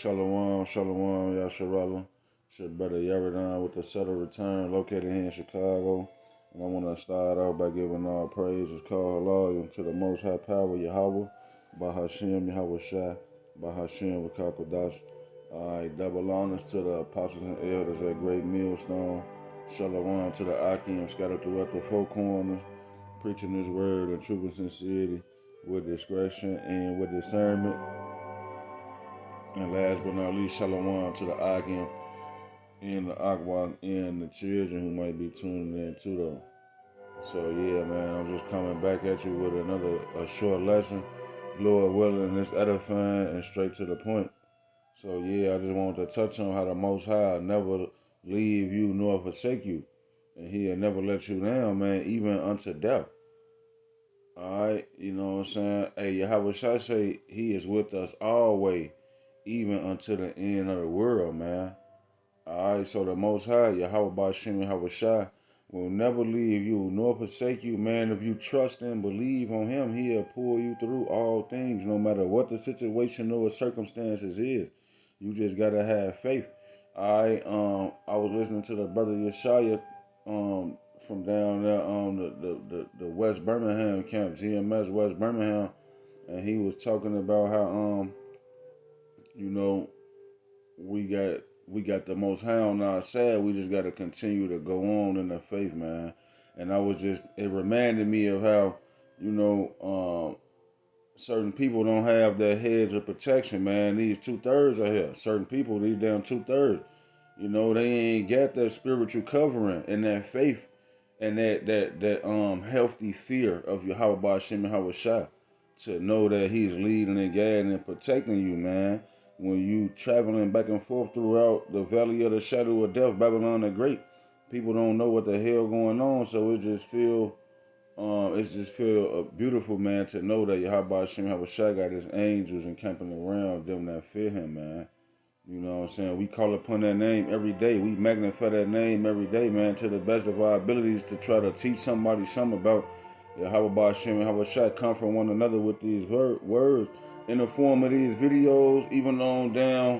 Shalom, Shalom, Yasharala. It's your brother Yaradan with the Settle Return located here in Chicago. And I want to start out by giving all praises, call hallelujah to the Most High Power, Yahweh, Bahashim, Yahweh Shai, Bahashim, Wakakodash. Alright, double honors to the apostles and elders at Great Millstone. Shalom to the Akim scattered throughout the four corners, preaching His word in truth and sincerity, with discretion and with discernment. And last but not least, shalom to the Akim and the Akwa and the children who might be tuning in too though. So yeah, man, I'm just coming back at you with a short lesson. Lord willing, it's edifying and straight to the point. So yeah, I just wanted to touch on how the Most High never leave you nor forsake you. And He'll never let you down, man, even unto death. Alright, you know what I'm saying? Hey, Yahweh Shai say He is with us always, even unto the end of the world, man. Alright, so the Most High, Yahweh Bashim Yahweh Shai, will never leave you nor forsake you, man. If you trust and believe on Him, He'll pull you through all things, no matter what the situation or circumstances is. You just gotta have faith. I was listening to the brother Yeshaya from down there the West Birmingham camp, GMS West Birmingham, and he was talking about how you know we got the Most High on our side. We just got to continue to go on in the faith, man. And it reminded me of how, certain people don't have their hedge of protection, man. These 2/3 are here. Certain people, these damn 2/3, they ain't got that spiritual covering and that faith and that healthy fear of Yahweh Ba'ashem Yahweh Shai to know that He's leading and guiding and protecting you, man. When you traveling back and forth throughout the valley of the shadow of death, Babylon the Great, people don't know what the hell going on, so it just feel beautiful, man, to know that Yahweh Hashem Yahweh Shai got His angels encamping around them that fear Him, man. You know what I'm saying? We call upon that name every day. We magnify that name every day, man, to the best of our abilities to try to teach somebody something about Yahweh Hashem and Yahweh Shai, comfort one another with these words in the form of these videos, even on down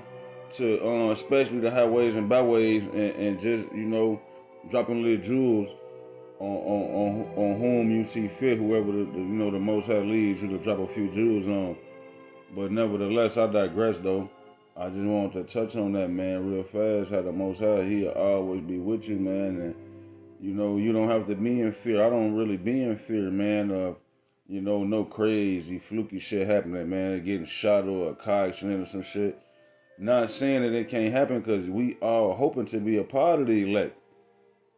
to especially the highways and byways, and just, dropping little jewels on whom you see fit, whoever the Most High leads you to drop a few jewels on. But nevertheless, I digress though. I just wanted to touch on that, man, real fast. How the Most High, He'll always be with you, man. And, you don't have to be in fear. I don't really be in fear, man, of, no crazy, fluky shit happening, man. Getting shot or a car accident or some shit. Not saying that it can't happen, because we are hoping to be a part of the elect.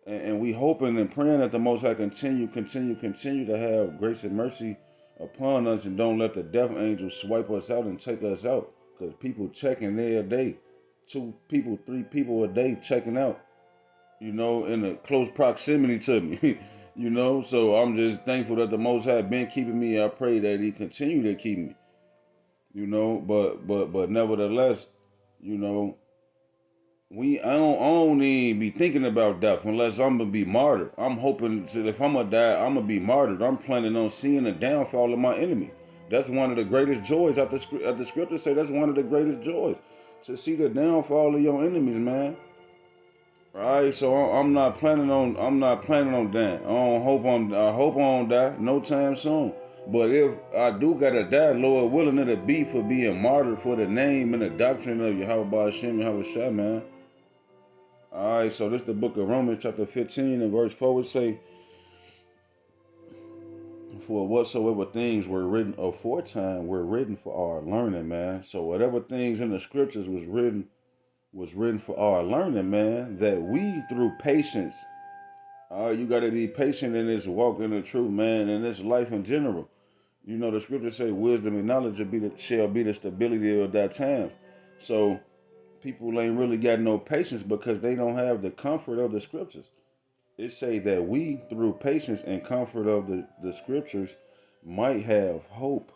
And we hoping and praying that the Most High continue to have grace and mercy upon us, and don't let the death angel swipe us out and take us out. Because people checking there a day. 2 people, 3 people a day checking out, in a close proximity to me. So I'm just thankful that the Most High been keeping me. I pray that He continue to keep me. But nevertheless, you know, I don't even be thinking about death unless I'm gonna be martyred. I'm hoping if I'm gonna die, I'm gonna be martyred. I'm planning on seeing the downfall of my enemies. That's one of the greatest joys. At the scripture say that's one of the greatest joys, to see the downfall of your enemies, man. Right? So I'm not planning on dying. I hope I don't die no time soon. But if I do gotta die, Lord willing, it'll be for being martyred for the name and the doctrine of Yahweh Hashem Yahweh Shai, man. Alright, so this is the book of Romans chapter 15 and verse 4. It say, for whatsoever things were written aforetime were written for our learning, man. So whatever things in the scriptures was written for our learning, man, that we through patience, you gotta be patient in this walk in the truth, man, in this life in general. The scriptures say wisdom and knowledge shall be the stability of that time. So people ain't really got no patience because they don't have the comfort of the scriptures. It say that we, through patience and comfort of the scriptures, might have hope,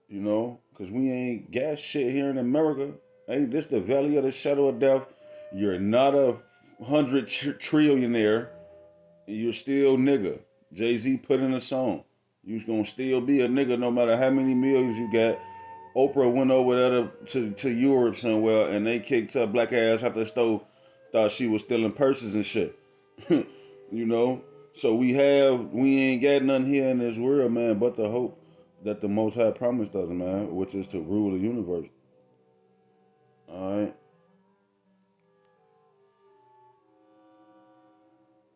because we ain't got shit here in America. Ain't this the valley of the shadow of death? You're not a 100 trillionaire. You're still nigga. Jay-Z put in a song. You're gonna still be a nigga no matter how many millions you got, Oprah went over there to Europe somewhere, and they kicked her black ass out the stove. Thought she was stealing purses and shit. You know. So we ain't got nothing here in this world, man, but the hope that the Most High promised us, man, which is to rule the universe. All right.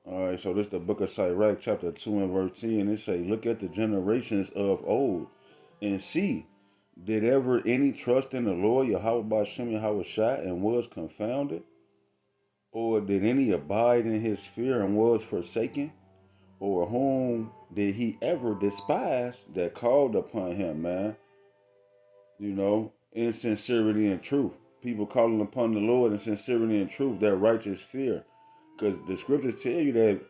All right, so this is the book of Sirach, chapter 2 and verse 10. It say, look at the generations of old and see, did ever any trust in the Lord Yahweh Bashem Yahweh Shai and was confounded? Or did any abide in his fear and was forsaken? Or whom did he ever despise that called upon him, man? You know, in sincerity and truth. People calling upon the Lord in sincerity and truth, that righteous fear. Because the scriptures tell you that,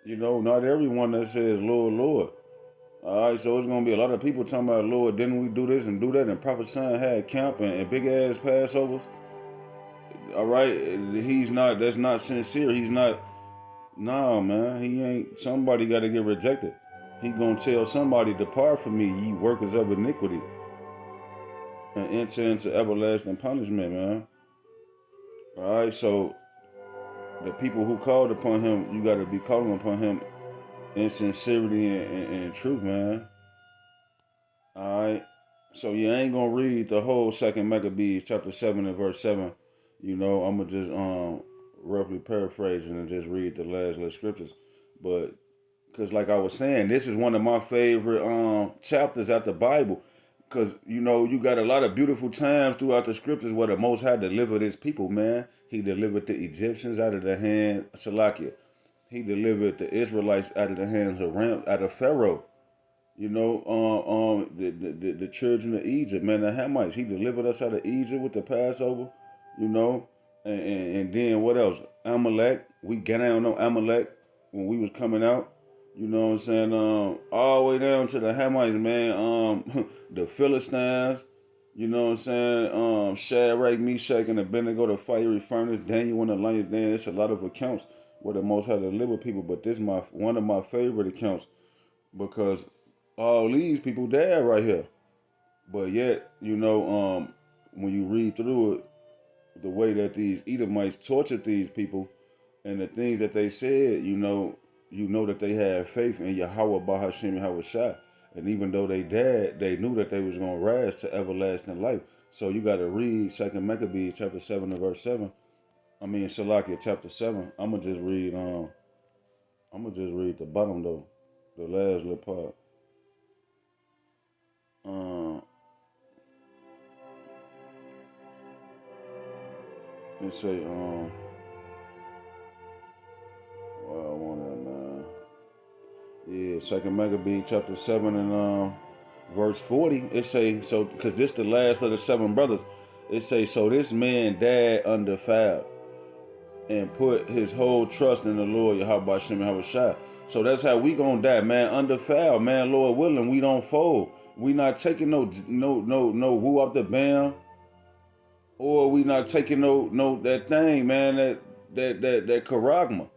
you know, not everyone that says, Lord, Lord. All right, so it's going to be a lot of people talking about, Lord, didn't we do this and do that? And Prophet Son had camp and big ass Passovers. All right, that's not sincere. He's not, nah, man. He ain't, somebody got to get rejected. He going to tell somebody, depart from me, ye workers of iniquity, and enter into everlasting punishment, man. All right, so the people who called upon him, you got to be calling upon him in sincerity and truth, man. All right. So you ain't gonna read the whole Second Maccabees chapter 7 and verse 7. You know, I'm gonna just roughly paraphrase and just read the last little scriptures. But because like I was saying, this is one of my favorite chapters out the Bible. Because, you know, you got a lot of beautiful times throughout the scriptures where the Most High delivered his people, man. He delivered the Egyptians out of the hand of Salakia. He delivered the Israelites out of the hands of out of Pharaoh. You know, the children of Egypt, man, the Hamites. He delivered us out of Egypt with the Passover. You know, and then what else? Amalek. We got down on Amalek when we was coming out. You know what I'm saying? All the way down to the Hamites, man. The Philistines. You know what I'm saying? Shadrach, Meshach, and Abednego, the fiery furnace. Daniel and the lion's den. It's a lot of accounts where the Most High delivered people, but this is one of my favorite accounts because all these people died right here. But yet, you know, when you read through it, the way that these Edomites tortured these people and the things that they said, you know that they had faith in Yahweh Bahashim Yahweh Shai. And even though they died, they knew that they was going to rise to everlasting life. So you got to read 2 Maccabees chapter 7 and verse 7. I mean, Salakia chapter 7. I'm going to just read the bottom though, the last little part. It say, well, I want that, yeah, Second Maccabees chapter 7 and verse 40. It say, so, because this the last of the seven brothers. It say, so this man died undefiled and put his whole trust in the Lord Yahweh Shem Yahweh Shai. So that's how we gonna die, man, undefiled, man. Lord willing, we don't fold. We not taking no woo up the bam, or we not taking no that thing, man, that charagma.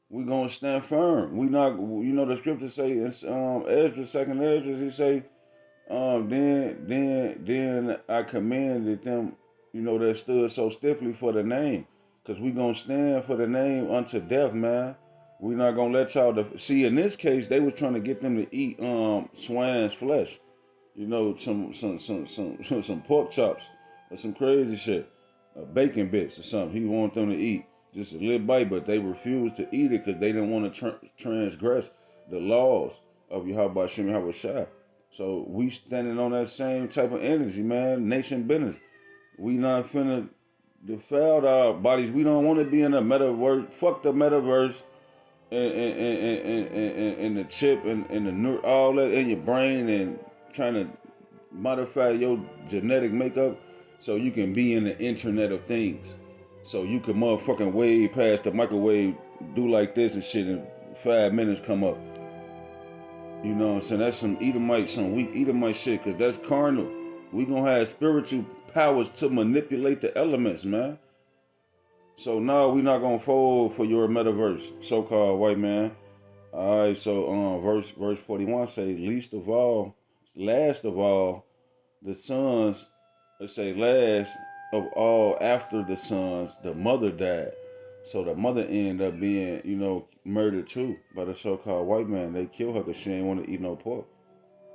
We gonna stand firm. We not, you know, the scripture say in Ezra, second Ezra, he say, then I commanded them, you know, that stood so stiffly for the name, cause we gonna stand for the name unto death, man. We not gonna let y'all see. In this case, they was trying to get them to eat swine's flesh, you know, some pork chops or some crazy shit, bacon bits or something. He wanted them to eat just a little bite, but they refused to eat it because they didn't want to transgress the laws of Yahweh Shem Yahweh Shai. So we standing on that same type of energy, man. Nation business. We not finna defile our bodies. We don't want to be in the metaverse. Fuck the metaverse and the chip and the all that in your brain and trying to modify your genetic makeup so you can be in the Internet of Things. So you can motherfucking wave past the microwave, do like this and shit, in 5 minutes come up. You know what I'm saying? That's some Edomite, some weak Edomite shit, because that's carnal. We gonna have spiritual powers to manipulate the elements, man. So now we not gonna fold for your metaverse, so-called white man. All right, so verse 41 say, last of all, the sons, let's say last of all after the sons, the mother died. So the mother ended up being, murdered too by the so-called white man. They killed her because she didn't want to eat no pork.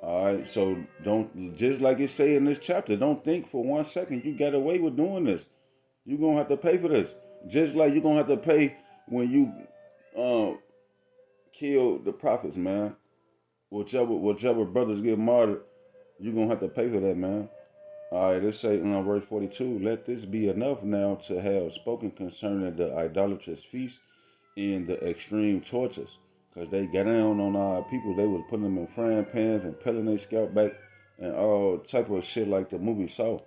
All right, so don't, just like it say in this chapter, don't think for 1 second you got away with doing this. You're gonna have to pay for this. Just like you're gonna have to pay when you kill the prophets, man. Whichever brothers get martyred, you're gonna have to pay for that, man. All right, let's say in verse 42, let this be enough now to have spoken concerning the idolatrous feast and the extreme tortures. Because they got down on our people. They was putting them in frying pans and peeling their scalp back and all type of shit like the movie Saw.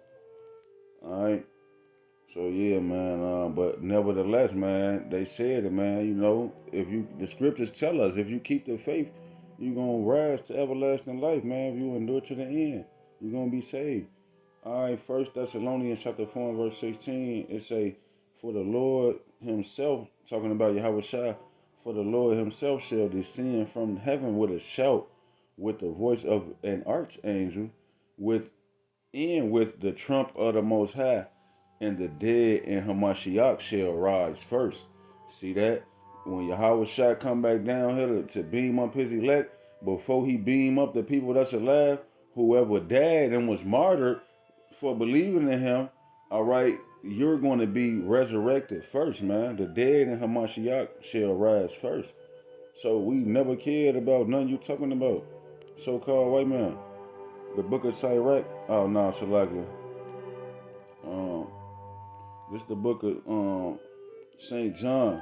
All right. So yeah, man. But nevertheless, man, they said it, man. If the scriptures tell us, if you keep the faith, you're gonna rise to everlasting life, man. If you endure to the end, you're gonna be saved. All right, First Thessalonians chapter 4 and verse 16, it say, for the Lord himself, talking about Yahweh Shai, for the Lord himself shall descend from heaven with a shout, with the voice of an archangel, with the trump of the Most High, and the dead in Hamashiach shall rise first. See that? When Yahweh Shai come back down here to beam up his elect, before he beam up the people that's alive, whoever died and was martyred for believing in him, all right, you're going to be resurrected first, man. The dead in Hamashiach shall rise first. So we never cared about none you talking about. So-called white man. The book of Sirach. Oh, no, Shalakia. Um, this the book of St. John.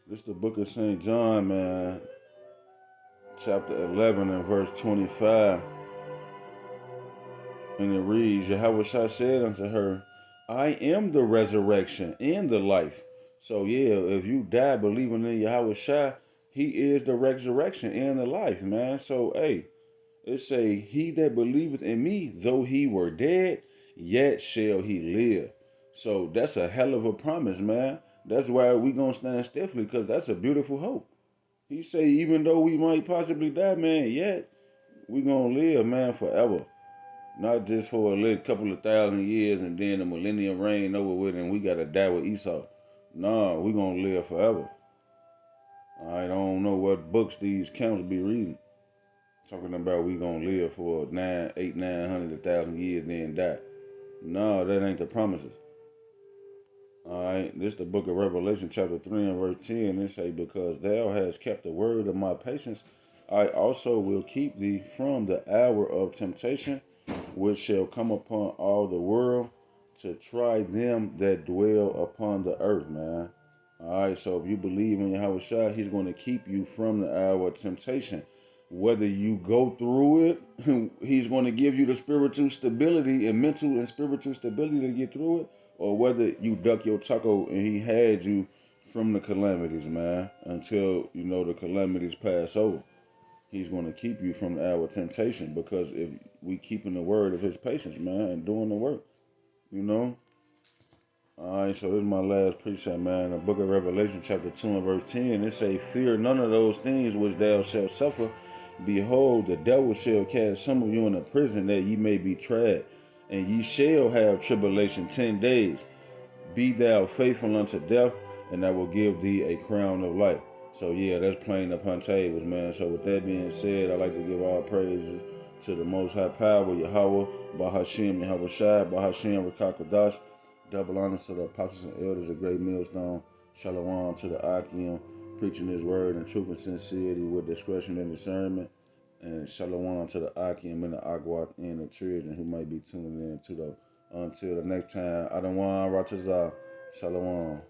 This the book of St. John, man. Chapter 11 and verse 25. And it reads, Yahweh Shai said unto her, I am the resurrection and the life. So yeah, if you die believing in Yahweh Shai, he is the resurrection and the life, man. So hey, it say, he that believeth in me, though he were dead, yet shall he live. So that's a hell of a promise, man. That's why we gonna stand stiffly, because that's a beautiful hope. He say, even though we might possibly die, man, yet we gonna live, man, forever. Not just for a little couple of thousand years and then the millennium reign over with and we gotta die with Esau. Nah, we gonna live forever. I don't know what books these camps be reading. Talking about we gonna live for 900, 1,000 years then die. No, that ain't the promises. Alright, this the book of Revelation chapter 3 and verse 10. It say, because thou hast kept the word of my patience, I also will keep thee from the hour of temptation, which shall come upon all the world to try them that dwell upon the earth, man. Alright, so if you believe in Yahweh Shai, he's going to keep you from the hour of temptation. Whether you go through it, he's going to give you the spiritual stability and mental and spiritual stability to get through it, or whether you duck your taco and he had you from the calamities, man, until the calamities pass over. He's going to keep you from the hour of temptation, because if we keeping the word of his patience, man, and doing the work, you know. All right, so this is my last precept, man. The book of Revelation, chapter 2 and verse 10, it say, fear none of those things which thou shalt suffer. Behold, the devil shall cast some of you in a prison that ye may be tried, and ye shall have tribulation 10 days. Be thou faithful unto death, and I will give thee a crown of life. So yeah, that's plain upon tables, man. So with that being said, I'd like to give all praises to the Most High Power, Yahweh, Bahashim, Yahweh Shai, Bahashim, Rakakadash. Double honors to the apostles and elders of Great Millstone. Shalom to the Akim, preaching his word in truth and sincerity with discretion and discernment. And shalom to the Akim and the Agwat and the children who might be tuning in to the. Until the next time, Adawan Ratazah. Shalom.